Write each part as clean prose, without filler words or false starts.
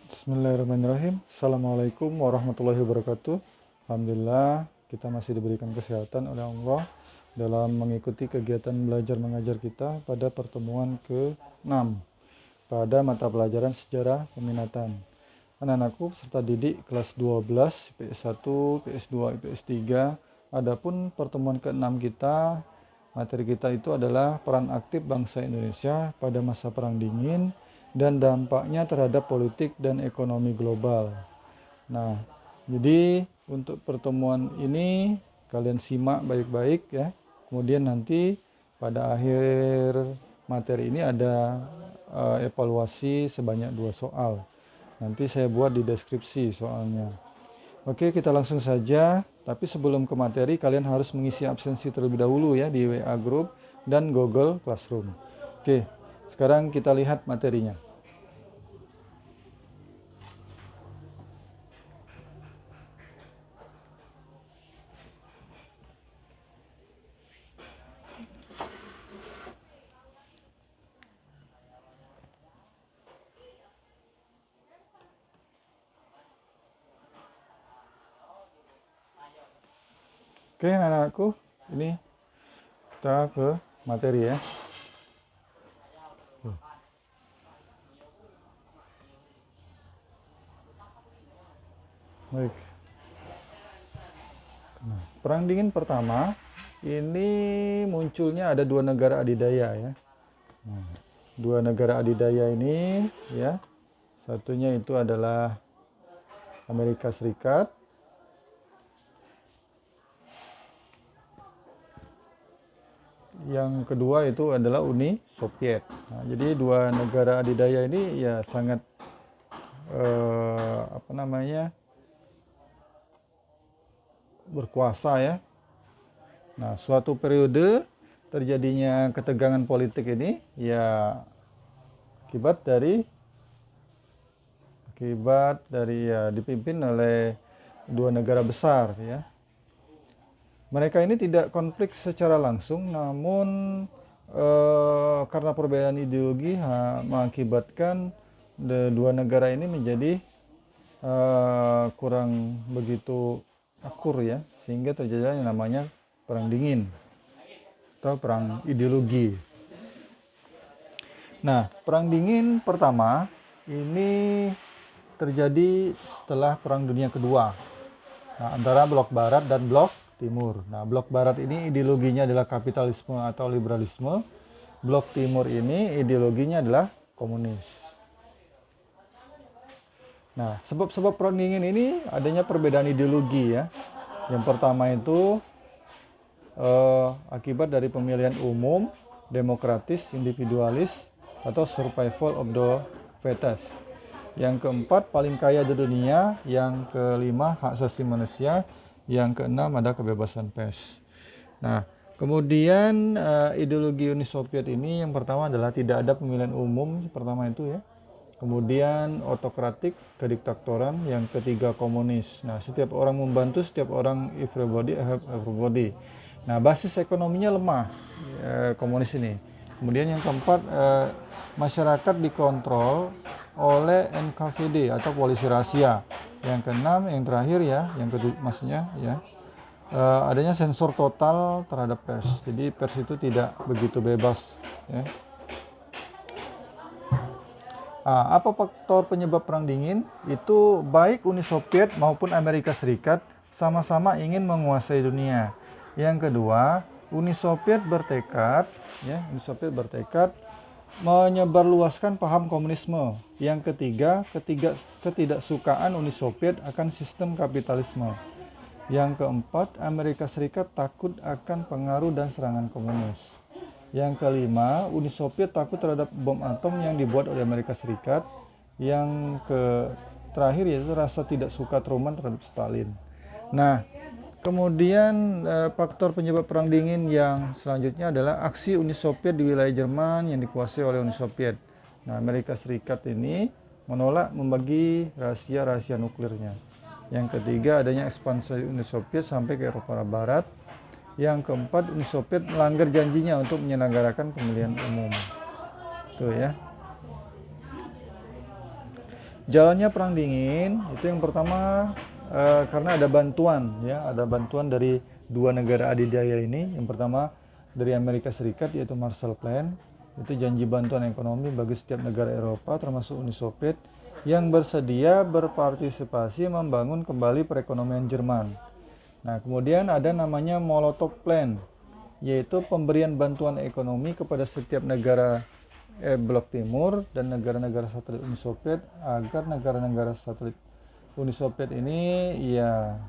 Bismillahirrahmanirrahim. Assalamualaikum warahmatullahi wabarakatuh. Alhamdulillah kita masih diberikan kesehatan oleh Allah dalam mengikuti kegiatan belajar mengajar kita pada pertemuan ke-6 pada mata pelajaran sejarah peminatan. Anak-anakku peserta didik kelas 12, PS1, PS2, PS3. Adapun pertemuan ke-6 kita, materi kita itu adalah peran aktif bangsa Indonesia pada masa Perang Dingin dan dampaknya terhadap politik dan ekonomi global. Nah, jadi untuk pertemuan ini kalian simak baik-baik ya. Kemudian nanti pada akhir materi ini ada evaluasi sebanyak 2 soal. Nanti saya buat di deskripsi soalnya. Oke, kita langsung saja. Tapi sebelum ke materi, kalian harus mengisi absensi terlebih dahulu ya di WA Group dan Google Classroom. Oke, sekarang kita lihat materinya. Oke, anak-anakku, ini kita ke materi ya. Baik. Nah, Perang Dingin pertama ini munculnya ada 2 negara adidaya ya. Nah, 2 negara adidaya ini ya, satunya itu adalah Amerika Serikat, yang kedua itu adalah Uni Soviet. Nah, jadi 2 negara adidaya ini ya sangat berkuasa ya. Nah, suatu periode terjadinya ketegangan politik ini ya akibat dari ya dipimpin oleh 2 negara besar ya. Mereka ini tidak konflik secara langsung, namun karena perbedaan ideologi mengakibatkan 2 negara ini menjadi kurang begitu akur ya, sehingga terjadi yang namanya Perang Dingin atau perang ideologi. Nah, Perang Dingin pertama ini terjadi setelah Perang Dunia Kedua. Nah, antara blok barat dan blok timur. Nah, blok barat ini ideologinya adalah kapitalisme atau liberalisme. Blok timur ini ideologinya adalah komunis. Nah, sebab-sebab Perang Dingin ini adanya perbedaan ideologi ya. Yang pertama itu akibat dari pemilihan umum, demokratis, individualis, atau survival of the fittest. Yang keempat, paling kaya di dunia. Yang kelima, hak asasi manusia. Yang keenam, ada kebebasan pers. Nah, kemudian ideologi Uni Soviet ini yang pertama adalah tidak ada pemilihan umum, pertama itu ya. Kemudian otokratik, kediktatoran. Yang ketiga, komunis. Nah, setiap orang membantu, setiap orang everybody help everybody. Nah, basis ekonominya lemah komunis ini. Kemudian yang keempat, masyarakat dikontrol oleh NKVD atau polisi rahasia. Yang keenam, yang terakhir ya, yang kedua maksudnya ya, adanya sensor total terhadap pers. Jadi pers itu tidak begitu bebas ya. Apa faktor penyebab Perang Dingin? Itu baik Uni Soviet maupun Amerika Serikat sama-sama ingin menguasai dunia. Yang kedua, Uni Soviet bertekad menyebarluaskan paham komunisme. Yang ketiga, ketidaksukaan Uni Soviet akan sistem kapitalisme. Yang keempat, Amerika Serikat takut akan pengaruh dan serangan komunis. Yang kelima, Uni Soviet takut terhadap bom atom yang dibuat oleh Amerika Serikat. Yang terakhir yaitu rasa tidak suka Truman terhadap Stalin. Nah, kemudian faktor penyebab Perang Dingin yang selanjutnya adalah aksi Uni Soviet di wilayah Jerman yang dikuasai oleh Uni Soviet. Nah, Amerika Serikat ini menolak membagi rahasia-rahasia nuklirnya. Yang ketiga, adanya ekspansi Uni Soviet sampai ke Eropa Barat. Yang keempat, Uni Soviet melanggar janjinya untuk menyelenggarakan pemilihan umum. Tuh ya. Jalannya perang dingin itu yang pertama karena ada bantuan ya, ada bantuan dari dua negara adidaya ini. Yang pertama dari Amerika Serikat yaitu Marshall Plan, itu janji bantuan ekonomi bagi setiap negara Eropa termasuk Uni Soviet yang bersedia berpartisipasi membangun kembali perekonomian Jerman. Nah, kemudian ada namanya Molotov Plan, yaitu pemberian bantuan ekonomi kepada setiap negara Blok Timur dan negara-negara satelit Uni Soviet agar negara-negara satelit Uni Soviet ini ya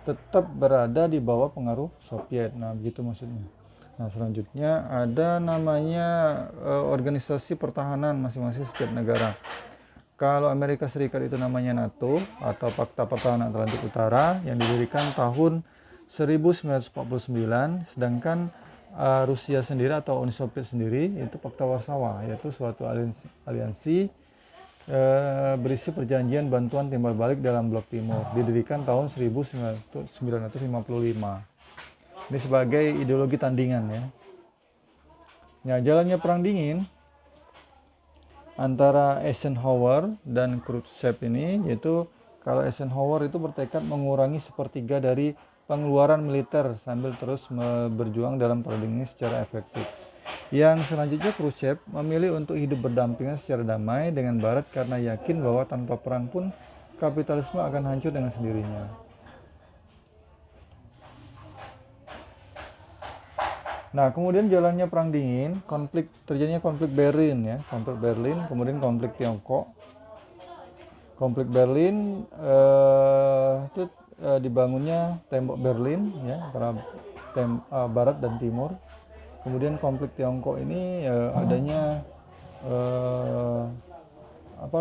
tetap berada di bawah pengaruh Soviet. Nah, begitu maksudnya. Nah, selanjutnya ada namanya organisasi pertahanan masing-masing setiap negara. Kalau Amerika Serikat itu namanya NATO atau Pakta Pertahanan Atlantik Utara yang didirikan tahun 1949, sedangkan Rusia sendiri atau Uni Soviet sendiri itu Pakta Warsawa, yaitu suatu aliansi berisi perjanjian bantuan timbal balik dalam Blok Timur, didirikan tahun 1955. Ini sebagai ideologi tandingan ya. Nah, jalannya perang dingin antara Eisenhower dan Khrushchev ini, yaitu kalau Eisenhower itu bertekad mengurangi sepertiga dari pengeluaran militer sambil terus berjuang dalam perang dingin secara efektif. Yang selanjutnya Khrushchev memilih untuk hidup berdampingan secara damai dengan Barat karena yakin bahwa tanpa perang pun kapitalisme akan hancur dengan sendirinya. Nah, kemudian jalannya perang dingin, terjadinya konflik Berlin ya, konflik Berlin, kemudian konflik Tiongkok. Konflik Berlin itu dibangunnya tembok Berlin ya antara Barat dan Timur. Kemudian konflik Tiongkok ini adanya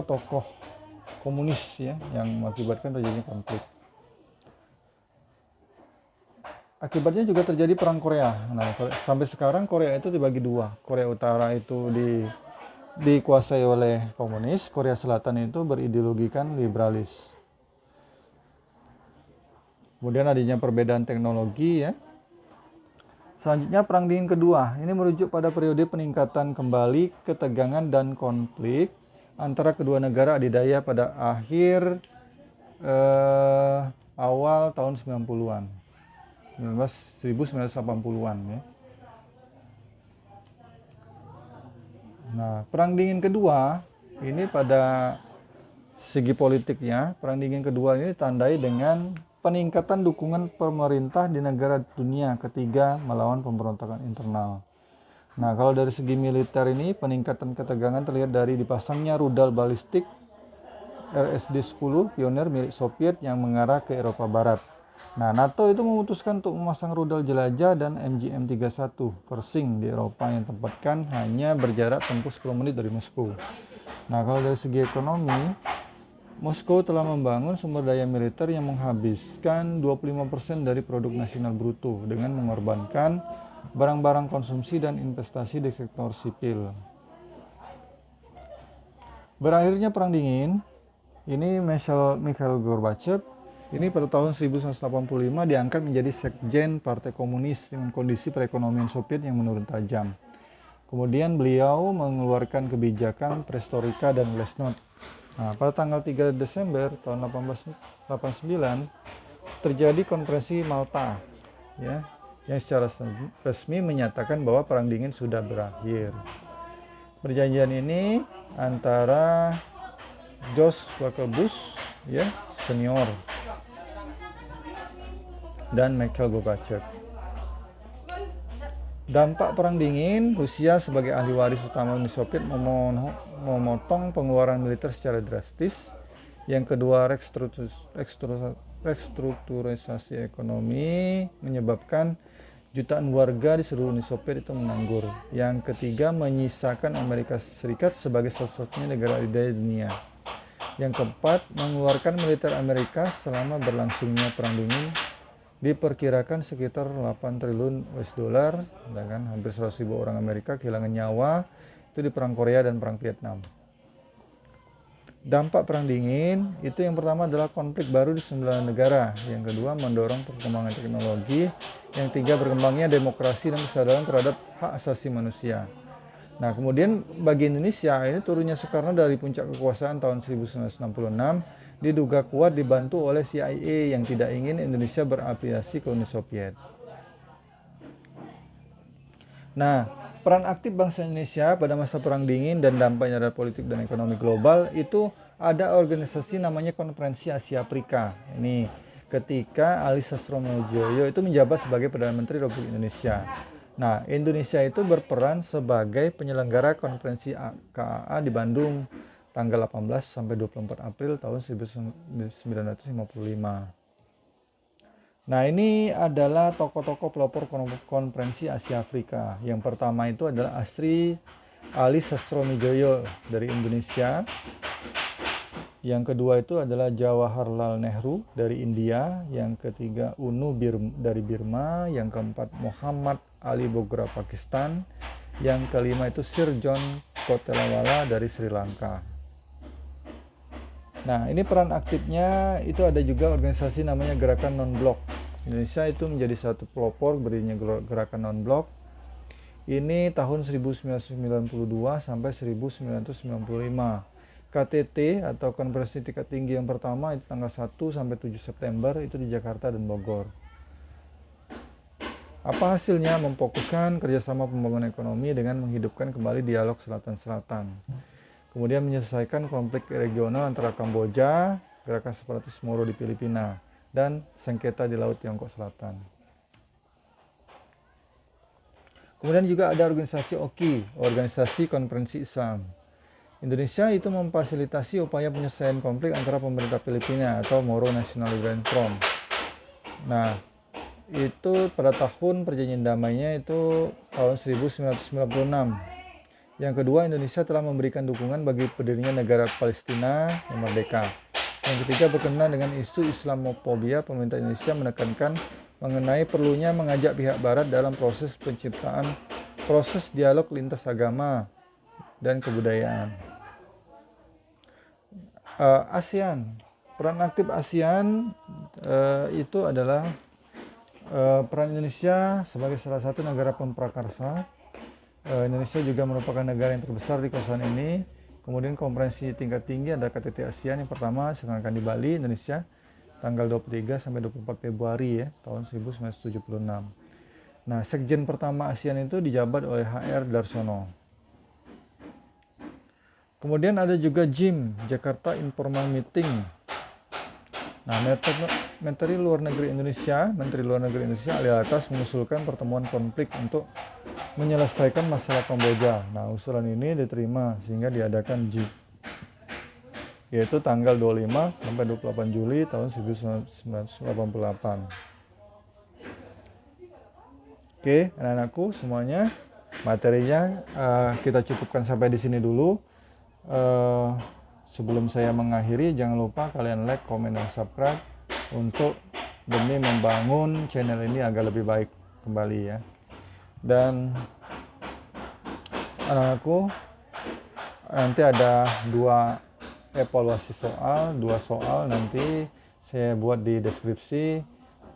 tokoh komunis ya yang mengakibatkan terjadinya konflik. Akibatnya juga terjadi perang Korea. Nah, sampai sekarang Korea itu dibagi dua. Korea Utara itu dikuasai oleh komunis, Korea Selatan itu berideologikan liberalis. Kemudian adanya perbedaan teknologi ya. Selanjutnya perang dingin kedua. Ini merujuk pada periode peningkatan kembali ketegangan dan konflik antara kedua negara adidaya pada akhir awal tahun 90-an. 1980-an ya. Nah, perang dingin kedua ini pada segi politiknya, perang dingin kedua ini ditandai dengan peningkatan dukungan pemerintah di negara dunia ketiga melawan pemberontakan internal. Nah, kalau dari segi militer ini peningkatan ketegangan terlihat dari dipasangnya rudal balistik RSD-10 pionir milik Soviet yang mengarah ke Eropa Barat. Nah, NATO itu memutuskan untuk memasang rudal jelajah dan MGM-31 Pershing di Eropa yang tempatkan hanya berjarak tempuh 10 menit dari Moskow. Nah, kalau dari segi ekonomi, Moskow telah membangun sumber daya militer yang menghabiskan 25% dari produk nasional bruto dengan mengorbankan barang-barang konsumsi dan investasi di sektor sipil. Berakhirnya perang dingin, ini Mikhail Gorbachev ini pada tahun 1985 diangkat menjadi sekjen Partai Komunis dengan kondisi perekonomian Soviet yang menurun tajam. Kemudian beliau mengeluarkan kebijakan Perestroika dan Glasnost. Nah, pada tanggal 3 Desember tahun 1889 terjadi konferensi Malta ya, yang secara resmi menyatakan bahwa perang dingin sudah berakhir. Perjanjian ini antara George Walker Bush ya senior dan Mikhail Gorbachev. Dampak perang dingin, Rusia sebagai ahli waris utama Uni Soviet memotong pengeluaran militer secara drastis. Yang kedua, restrukturisasi ekonomi menyebabkan jutaan warga di seluruh Uni Soviet itu menganggur. Yang ketiga, menyisakan Amerika Serikat sebagai satu-satunya negara adidaya dunia. Yang keempat, mengeluarkan militer Amerika selama berlangsungnya perang dingin diperkirakan sekitar 8 triliun US dollar, dengan hampir 100.000 orang Amerika kehilangan nyawa itu di perang Korea dan perang Vietnam. Dampak perang dingin itu yang pertama adalah konflik baru di 9 negara, yang kedua mendorong perkembangan teknologi, yang ketiga berkembangnya demokrasi dan kesadaran terhadap hak asasi manusia. Nah, kemudian bagi Indonesia ini turunnya Soekarno dari puncak kekuasaan tahun 1966 diduga kuat dibantu oleh CIA yang tidak ingin Indonesia berafiliasi ke Uni Soviet. Nah, peran aktif bangsa Indonesia pada masa Perang Dingin dan dampaknya terhadap politik dan ekonomi global itu ada organisasi namanya Konferensi Asia Afrika. Ini ketika Ali Sastroamidjojo itu menjabat sebagai Perdana Menteri Republik Indonesia. Nah, Indonesia itu berperan sebagai penyelenggara konferensi KAA di Bandung tanggal 18 sampai 24 April tahun 1955. Nah, ini adalah tokoh-tokoh pelopor konferensi Asia Afrika. Yang pertama itu adalah Ali Sastroamidjojo dari Indonesia. Yang kedua itu adalah Jawaharlal Nehru dari India. Yang ketiga UNU dari Burma. Yang keempat Muhammad Ali Bogra Pakistan. Yang kelima itu Sir John Kotelawala dari Sri Lanka. Nah, ini peran aktifnya itu ada juga organisasi namanya Gerakan Non-Blok. Indonesia itu menjadi satu pelopor berdirinya Gerakan Non-Blok. Ini tahun 1992 sampai 1995. KTT atau konferensi tingkat tinggi yang pertama itu tanggal 1 sampai 7 September itu di Jakarta dan Bogor. Apa hasilnya? Memfokuskan kerjasama pembangunan ekonomi dengan menghidupkan kembali dialog Selatan-Selatan. Kemudian menyelesaikan konflik regional antara Kamboja, gerakan separatis Moro di Filipina, dan sengketa di Laut Tiongkok Selatan. Kemudian juga ada organisasi OKI, Organisasi Konferensi Islam. Indonesia itu memfasilitasi upaya penyelesaian konflik antara pemerintah Filipina atau Moro National Liberation Front. Nah, itu pada tahun perjanjian damainya itu tahun 1996. Yang kedua, Indonesia telah memberikan dukungan bagi berdirinya negara Palestina yang merdeka. Yang ketiga, berkenaan dengan isu Islamofobia, pemerintah Indonesia menekankan mengenai perlunya mengajak pihak Barat dalam proses penciptaan proses dialog lintas agama dan kebudayaan. ASEAN, peran aktif ASEAN itu adalah peran Indonesia sebagai salah satu negara pemprakarsa. Indonesia juga merupakan negara yang terbesar di kawasan ini. Kemudian konferensi tingkat tinggi ada KTT ASEAN yang pertama diselenggarakan di Bali, Indonesia, tanggal 23 sampai 24 Februari ya, tahun 1976. Nah, sekjen pertama ASEAN itu dijabat oleh HR Darsono. Kemudian ada juga JIM, Jakarta Informal Meeting. Nah, Menteri Luar Negeri Indonesia Ali Alatas mengusulkan pertemuan konflik untuk menyelesaikan masalah Kamboja. Nah, usulan ini diterima sehingga diadakan JIM, yaitu tanggal 25 sampai 28 Juli tahun 1988. Oke, anak-anakku semuanya, materinya kita cukupkan sampai di sini dulu. Sebelum saya mengakhiri, jangan lupa kalian like, komen, dan subscribe untuk demi membangun channel ini agar lebih baik kembali ya. Dan anak-anakku, nanti ada dua evaluasi dua soal nanti saya buat di deskripsi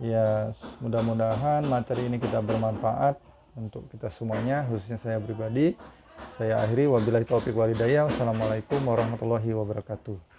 ya. Mudah-mudahan materi ini kita bermanfaat untuk kita semuanya, khususnya saya pribadi. Saya akhiri, wabillahi taufiq wal hidayah. Wassalamualaikum warahmatullahi wabarakatuh.